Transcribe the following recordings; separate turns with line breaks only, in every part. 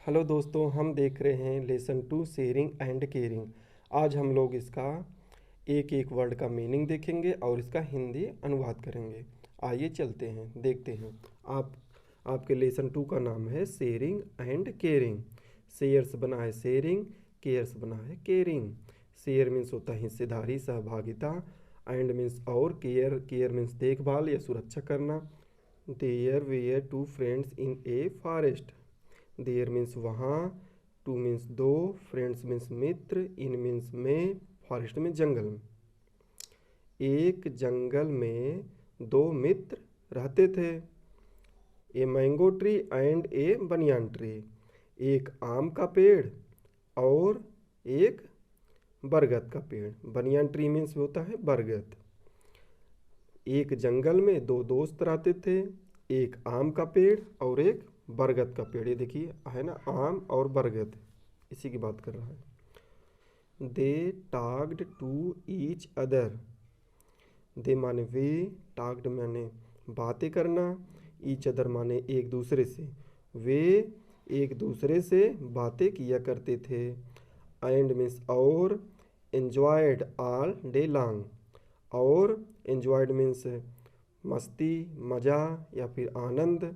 Hello दोस्तों, हम देख रहे हैं लेसन 2 शेयरिंग एंड केयरिंग। आज हम लोग इसका एक एक वर्ड का मीनिंग देखेंगे और इसका हिंदी अनुवाद करेंगे। आइए चलते हैं, देखते हैं। आपके लेसन 2 का नाम है शेयरिंग एंड केयरिंग। शेयर्स बना है शेयरिंग, केयर्स बना है केयरिंग। शेयर मीन्स होता है हिस्सेदारी, सहभागिता। एंड मीन्स और, केयर केयर मीन्स देखभाल या सुरक्षा करना। There were two friends in a forest. There means वहाँ, टू मीन्स दो, फ्रेंड्स मीन्स मित्र, इन मीन्स में, फॉरेस्ट में जंगल में। एक जंगल में दो मित्र रहते थे। A mango tree and A banyan tree. एक आम का पेड़ और एक बरगद का पेड़। बनियान ट्री मीन्स होता है बरगद। एक जंगल में दो दोस्त रहते थे, एक आम का पेड़ और एक बरगद का पेड़। ये देखिए है ना, आम और बरगद, इसी की बात कर रहा है। दे टाग्ड टू ईच अदर। दे माने वे, टाग्ड माने बातें करना, ईच अदर माने एक दूसरे से। वे एक दूसरे से बातें किया करते थे। एंड मीन्स और, एंजॉयड ऑल डे लॉन्ग। और एंजॉयड मीन्स मस्ती, मज़ा या फिर आनंद।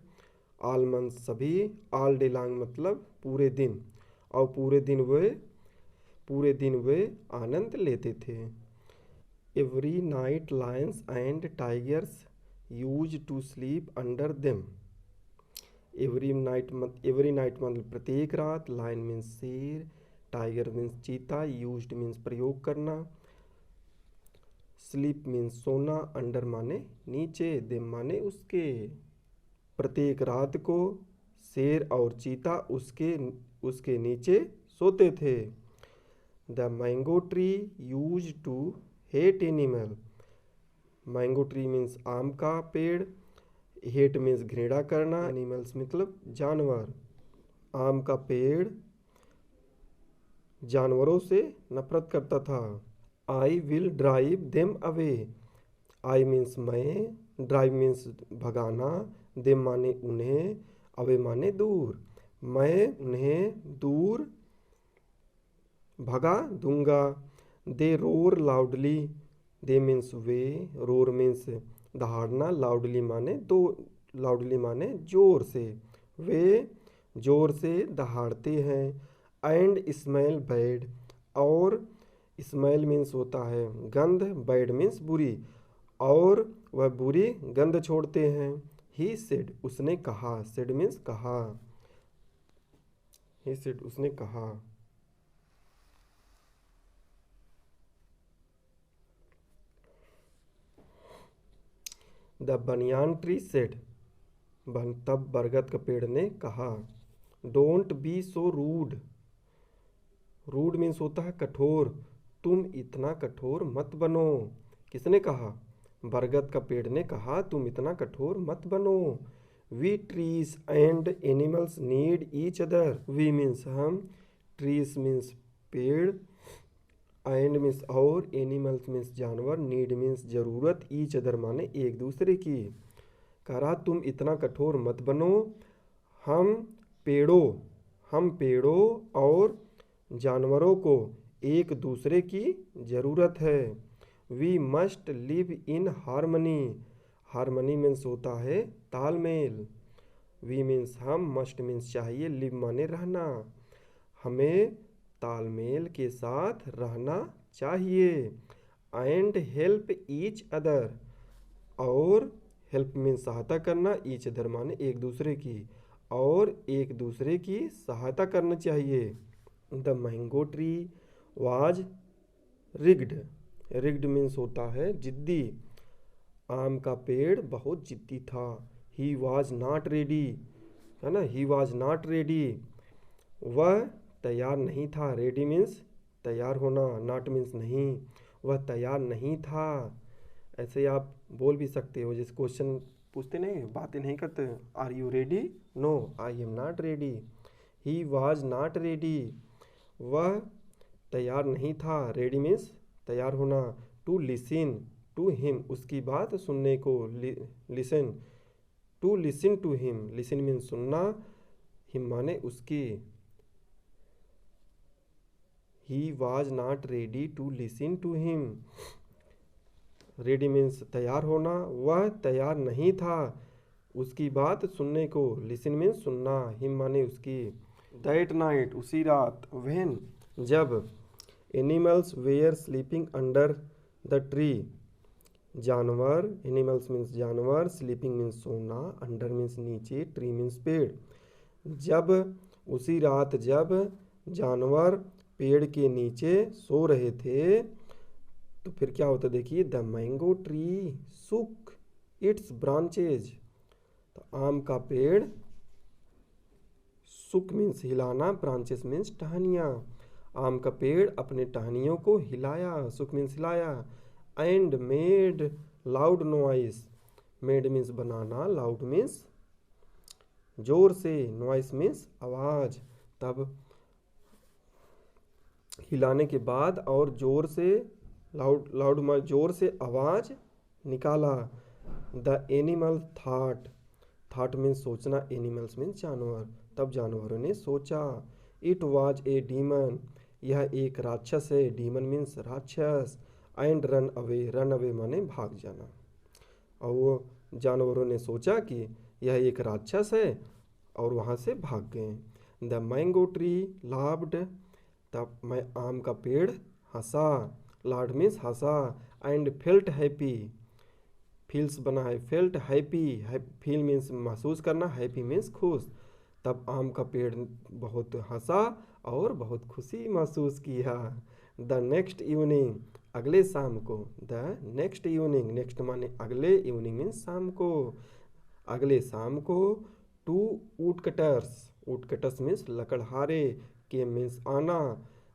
ऑल मंथ सभी, ऑल डे लॉन्ग मतलब पूरे दिन, और पूरे दिन वे आनंद लेते थे। Every night lions and tigers use to sleep under them. Every night मतलब प्रत्येक रात, लायन मीन्स शेर, टाइगर मीन्स चीता, यूज्ड मीन्स प्रयोग करना, स्लीप मीन्स सोना, अंडर माने नीचे, देम माने उसके। प्रत्येक रात को शेर और चीता उसके नीचे सोते थे। The mango tree use to hate animal. Mango tree means आम का पेड़, हेट मीन्स घृणा करना, एनिमल्स मतलब जानवर। आम का पेड़ जानवरों से नफरत करता था। I will drive them away. I means मैं, ड्राइव मीन्स भगाना, देम माने उन्हें, अवे माने दूर। मैं उन्हें दूर भगा दूंगा। They roar loudly. They means वे, रोर मीन्स दहाड़ना, लाउडली माने जोर से। वे जोर से दहाड़ते हैं। And smell bad. और स्मेल मीन्स होता है गंध, बैड मीन्स बुरी, और वह बुरी गंध छोड़ते हैं। ही सेड उसने कहा, सेड मीन्स कहा। ही सेड उसने कहा। द बनियान ट्री सेड, तब बरगद का पेड़ ने कहा। Don't be so rude. Rude means होता है कठोर। तुम इतना कठोर मत बनो। किसने कहा? बरगद का पेड़ ने कहा, तुम इतना कठोर मत बनो। We trees and animals need each other. We means हम, ट्रीज मीन्स पेड़, एंड मीन्स और, एनिमल्स मीन्स जानवर, नीड मीन्स जरूरत, ईच अदर माने एक दूसरे की। कह रहा तुम इतना कठोर मत बनो। हम पेड़ों और जानवरों को एक दूसरे की ज़रूरत है। We must live in harmony. Harmony means होता है तालमेल। वी मीन्स हम, मस्ट मीन्स चाहिए, लिव माने रहना। हमें तालमेल के साथ रहना चाहिए। And help each other. और हेल्प मीन्स सहायता करना, ईच अदर माने एक दूसरे की, और एक दूसरे की सहायता करना चाहिए। The mango tree was rigged. Rigged means होता है जिद्दी। आम का पेड़ बहुत जिद्दी था। ही वाज नॉट रेडी, है ना, ही वाज नॉट रेडी, वह तैयार नहीं था। रेडी मीन्स तैयार होना, नॉट मीन्स नहीं, वह तैयार नहीं था। ऐसे आप बोल भी सकते हो, जैसे क्वेश्चन पूछते नहीं, बातें नहीं करते, are you ready, no I am not ready. He was not ready, वह तैयार नहीं था। रेडी मीन्स तैयार होना। टू लिसन टू हिम, उसकी बात सुनने को, listen to him, listen means सुनना, हिम माने उसकी। He was not ready to listen to him. Ready means तैयार होना, वह तैयार नहीं था उसकी बात सुनने को। लिसन मीन्स सुनना, हिम माने उसकी। दैट नाइट उसी रात, व्हेन जब, animals were sleeping under the tree जानवर, एनिमल्स मीन्स जानवर, स्लीपिंग मीन्स सोना, अंडर मीन्स नीचे, ट्री मीन्स पेड़। जब उसी रात जब जानवर पेड़ के नीचे सो रहे थे तो फिर क्या होता देखिए, द मैंगो ट्री सुक इट्स ब्रांचेज। तो आम का पेड़, सुक मीन्स हिलाना, ब्रांचेस मीन्स टहनियाँ। आम का पेड़ अपने टहनियों को हिलाया, सुक मीन्स हिलाया। And made loud noise, made means banana, loud means जोर से, नॉइस मीन्स आवाज। तब हिलाने के बाद और जोर से, लाउड लाउड जोर से आवाज निकाला। The animal thought, thought means सोचना, एनिमल्स मीन्स जानवर। तब जानवरों ने सोचा, इट वॉज ए डीमन, यह एक राक्षस है, डीमन मीन्स राक्षस। एंड रन अवे माने भाग जाना। और वो जानवरों ने सोचा कि यह एक राक्षस है और वहाँ से भाग गए। द मैंगो ट्री लाफ्ड, तब मैं आम का पेड़ हंसा, लाड means Hansa. And felt happy, feels बना है फेल्ट हैप्पी, फील मीन्स महसूस करना, हैप्पी मीन्स खुश। तब आम का पेड़ बहुत हंसा और बहुत खुशी महसूस किया। द नेक्स्ट इवनिंग, अगले शाम को, द नेक्स्ट इवनिंग, नेक्स्ट माने अगले, इवनिंग मीन्स शाम को, अगले शाम को, two woodcutters, woodcutters means लकड़हारे, के मीन्स आना,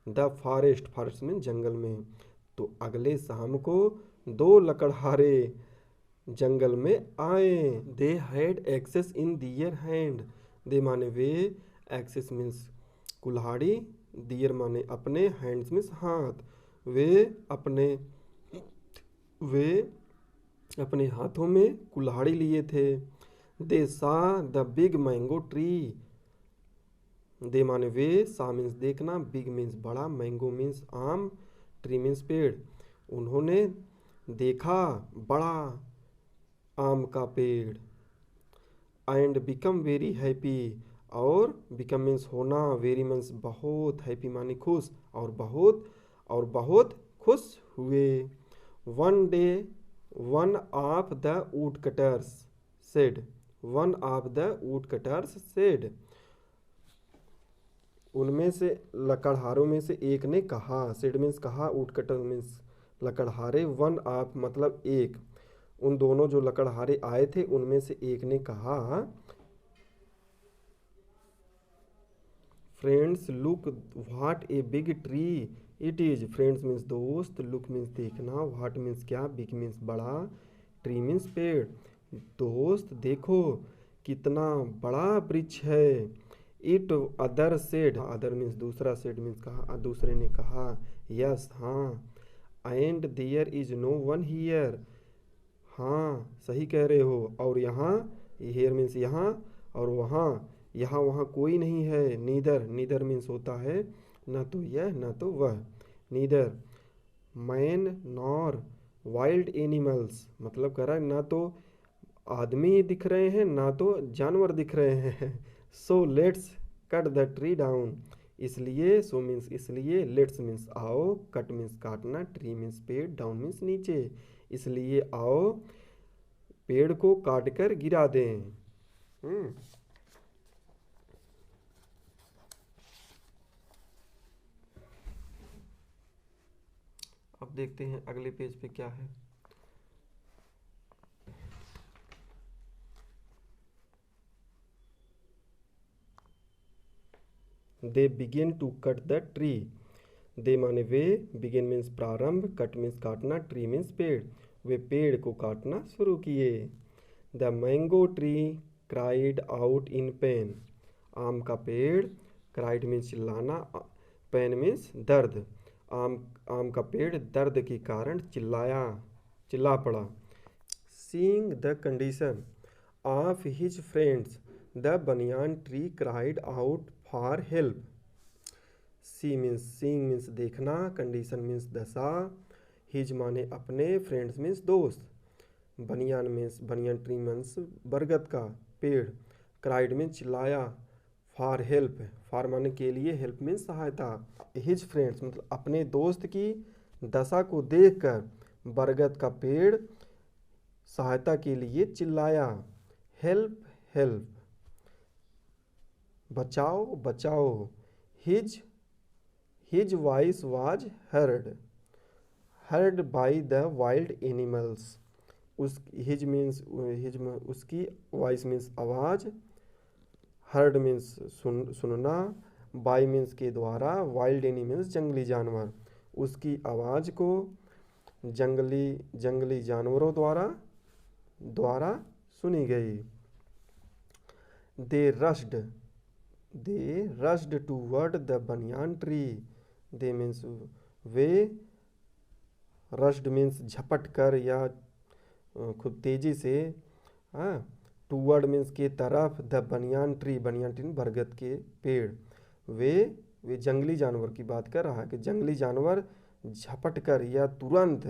द फॉरेस्ट, फॉरेस्ट मीन्स जंगल में। तो अगले शाम को दो लकड़हारे जंगल में आए। They had axes in their hand, they माने वे, एक्सेस मीन्स कुल्हाड़ी, दियर माने अपने, हैंड्स मीन्स हाथ। वे अपने हाथों में कुल्हाड़ी लिए थे। दे सा the big mango tree, they माने वे, सा मीन्स देखना, बिग मीन्स बड़ा, मैंगो मीन्स आम, ट्री मीन्स पेड़। उन्होंने देखा बड़ा आम का पेड़। एंड बिकम वेरी हैप्पी, और बिकम मीन्स होना, वेरी मीन्स बहुत, हैप्पी माने खुश, और बहुत खुश हुए। One day one of the wood cutters said, one of the wood cutters said, उनमें से लकड़हारों में से एक ने कहा, सेड मीन्स कहा, वुड कटर मीन्स लकड़हारे, वन ऑफ मतलब एक, उन दोनों जो लकड़हारे आए थे उनमें से एक ने कहा, friends look what a big tree it is. Friends means दोस्त, लुक मीन्स देखना, व्हाट मीन्स क्या, बिग मीन्स बड़ा, ट्री मीन्स पेड़। दोस्त देखो कितना बड़ा वृक्ष है। It other said, other means दूसरा, सेड मीन्स कहा, दूसरे ने कहा, यस हाँ। And there is no one here, हाँ सही कह रहे हो, और यहाँ, हियर मीन्स यहाँ, और वहाँ, यहाँ वहाँ कोई नहीं है। नीदर, नीदर मीन्स होता है न तो यह न तो वह, neither man nor wild animals, मतलब कह रहा है ना तो आदमी दिख रहे हैं ना तो जानवर दिख रहे हैं। So let's cut the tree down, इसलिए, सो मीन्स इसलिए, लेट्स मीन्स आओ, कट मीन्स काटना, ट्री मीन्स पेड़, डाउन मीन्स नीचे, इसलिए आओ पेड़ को काट कर गिरा दें। अब देखते हैं अगले पेज पे क्या है। They begin to cut the tree, they माने वे, बिगिन मीन्स प्रारंभ, कट मीन्स काटना, ट्री मीन्स पेड़, वे पेड़ को काटना शुरू किए। The mango tree cried out in pain, आम का पेड़, क्राइड मीन्स चिल्लाना, पेन मीन्स दर्द, आम का पेड़ दर्द के कारण चिल्ला पड़ा। Seeing the condition of his friends the banyan tree cried out for help, see means seeing means देखना, कंडीशन मीन्स दशा, हिज माने अपने, फ्रेंड्स मीन्स दोस्त, बनियान मीन्स बनियान ट्री मीन्स बरगद का पेड़, क्राइड मीन्स चिल्लाया, फॉर हेल्प फॉर माने के लिए, हेल्प मीन्स सहायता, हिज फ्रेंड्स मतलब अपने दोस्त की दशा को देखकर बरगद का पेड़ सहायता के लिए चिल्लाया, हेल्प हेल्प, बचाओ बचाओ, his his voice was heard by the wild animals, उस हिज मीन्स हिज उसकी, वॉइस मीन्स आवाज़, हर्ड मीन्स सुनना, बाय मीन्स के द्वारा, वाइल्ड एनिमल्स जंगली जानवर, उसकी आवाज़ को जंगली जानवरों द्वारा सुनी गई। They rushed toward the banyan tree, they means वे, रश्ड मीन्स झपट कर या खूब तेज़ी से, हाँ, टूवर्ड मीन्स के तरफ, द बनियान ट्री बरगद के पेड़, वे जंगली जानवर की बात कर रहा है कि जंगली जानवर झपट कर या तुरंत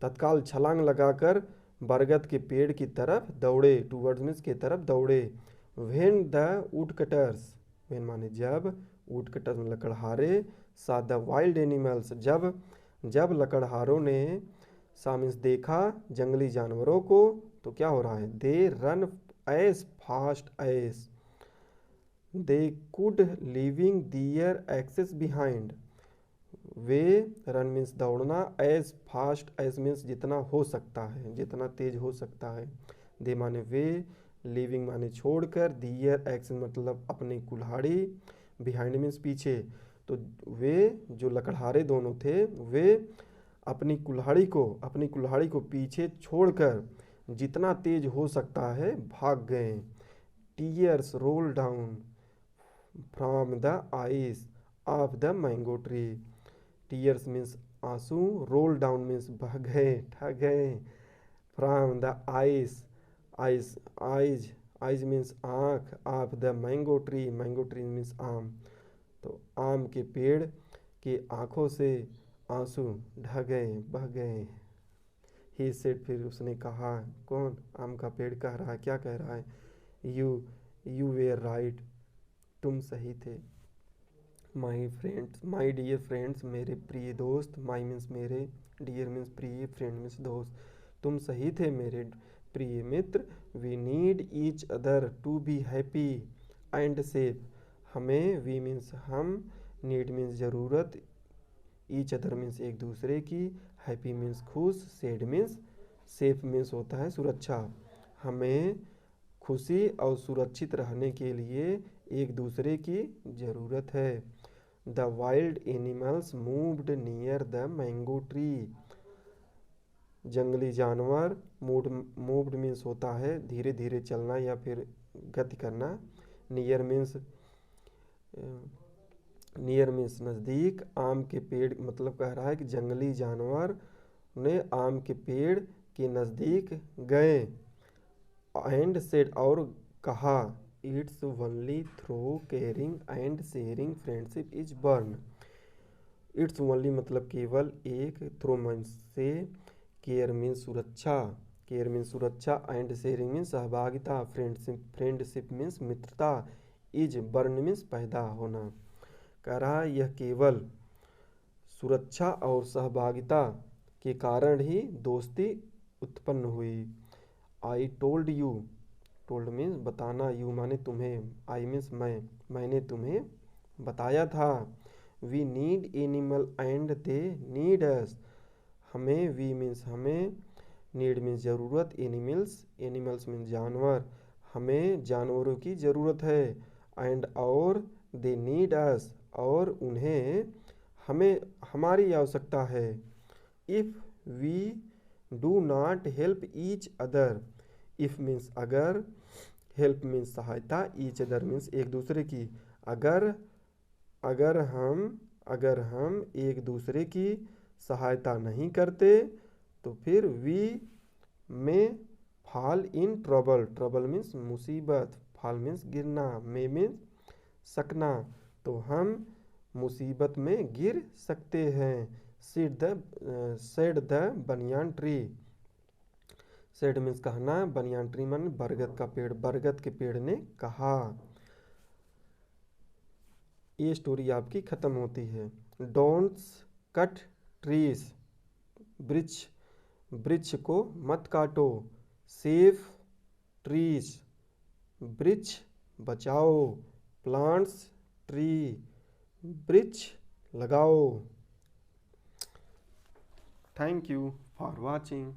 तत्काल छलांग लगाकर बरगद के पेड़ की तरफ दौड़े, टूवर्ड्स मीन्स के तरफ दौड़े। व्हेन द वुडकटर्स, व्हेन माने जब, वुडकटर्स में लकड़हारे, सा द वाइल्ड एनिमल्स जब लकड़हारों ने, सा मीन्स देखा जंगली जानवरों को, तो क्या हो रहा है, they ran as fast as they could leaving their axes behind, वे रन मीन्स दौड़ना, एज फास्ट एज मीन्स जितना हो सकता है, जितना तेज हो सकता है, दे माने वे, लीविंग माने छोड़कर, दियर एक्सेस मतलब अपनी कुल्हाड़ी, बिहाइंड मीन्स पीछे, तो वे जो लकड़हारे दोनों थे वे अपनी कुल्हाड़ी को पीछे छोड़कर जितना तेज हो सकता है भाग गए। Tears roll down from the ice of the mango tree, tears means आंसू, रोल डाउन मीन्स बह गए, ठग गए, फ्रॉम द आइज मीन्स आँख, of the mango tree means आम, तो आम के पेड़ के आँखों से आंसू ढह गए, बह गए। ही सेड फिर उसने कहा, कौन, आम का पेड़ कह रहा है, क्या कह रहा है, यू वेर राइट, तुम सही थे, माई डियर फ्रेंड्स मेरे प्रिय दोस्त, माई मीन्स मेरे, डियर मीन्स प्रिय, फ्रेंड मीन्स दोस्त, तुम सही थे मेरे प्रिय मित्र, we need each other to be happy and safe, हमें, वी मीन्स हम, नीड मीन्स ज़रूरत, ईच अदर मीन्स एक दूसरे की, हैप्पी मीन्स खुश, सैड मीन्स, सेफ मीन्स होता है सुरक्षा, हमें खुशी और सुरक्षित रहने के लिए एक दूसरे की ज़रूरत है। The wild animals moved near the mango tree, जंगली जानवर, मूव्ड मीन्स होता है धीरे धीरे चलना या फिर गति करना, नियर मीन्स नज़दीक, आम के पेड़ मतलब कह रहा है कि जंगली जानवर ने आम के पेड़ के नज़दीक गए, एंड सेड और कहा, it's only through caring and sharing friendship is burn, it's only मतलब केवल एक, थ्रू मीन्स से, केयर मीन्स सुरक्षा, एंड शेयरिंग मीन्स सहभागिता, फ्रेंडशिप मीन्स मित्रता, इज बर्न मीन्स पैदा होना, कह रहा है यह केवल सुरक्षा और सहभागिता के कारण ही दोस्ती उत्पन्न हुई। I told you, told means बताना, यू माने तुम्हें, आई मीन्स मैंने तुम्हें बताया था, we need animal and they need us, हमें, वी मीन्स हमें, नीड मीन्स ज़रूरत, एनिमल्स मीन्स जानवर, हमें जानवरों की ज़रूरत है, एंड और दे नीड अस और उन्हें हमारी आवश्यकता है, if we do not help each other, if means अगर, हेल्प मीन्स सहायता, ईच अदर मीन्स एक दूसरे की, अगर हम एक दूसरे की सहायता नहीं करते तो फिर वी में फॉल इन ट्रबल मीन्स मुसीबत, फॉल मीन्स गिरना, में मीन्स सकना, तो हम मुसीबत में गिर सकते हैं। Said the banyan tree. Said means कहना, बनियान ट्री मान बरगद का पेड़, बरगद के पेड़ ने कहा। ये स्टोरी आपकी खत्म होती है। Don't cut trees. वृक्ष वृक्ष को मत काटो। Save trees. वृक्ष बचाओ। Plants tree. वृक्ष लगाओ। Thank you for watching.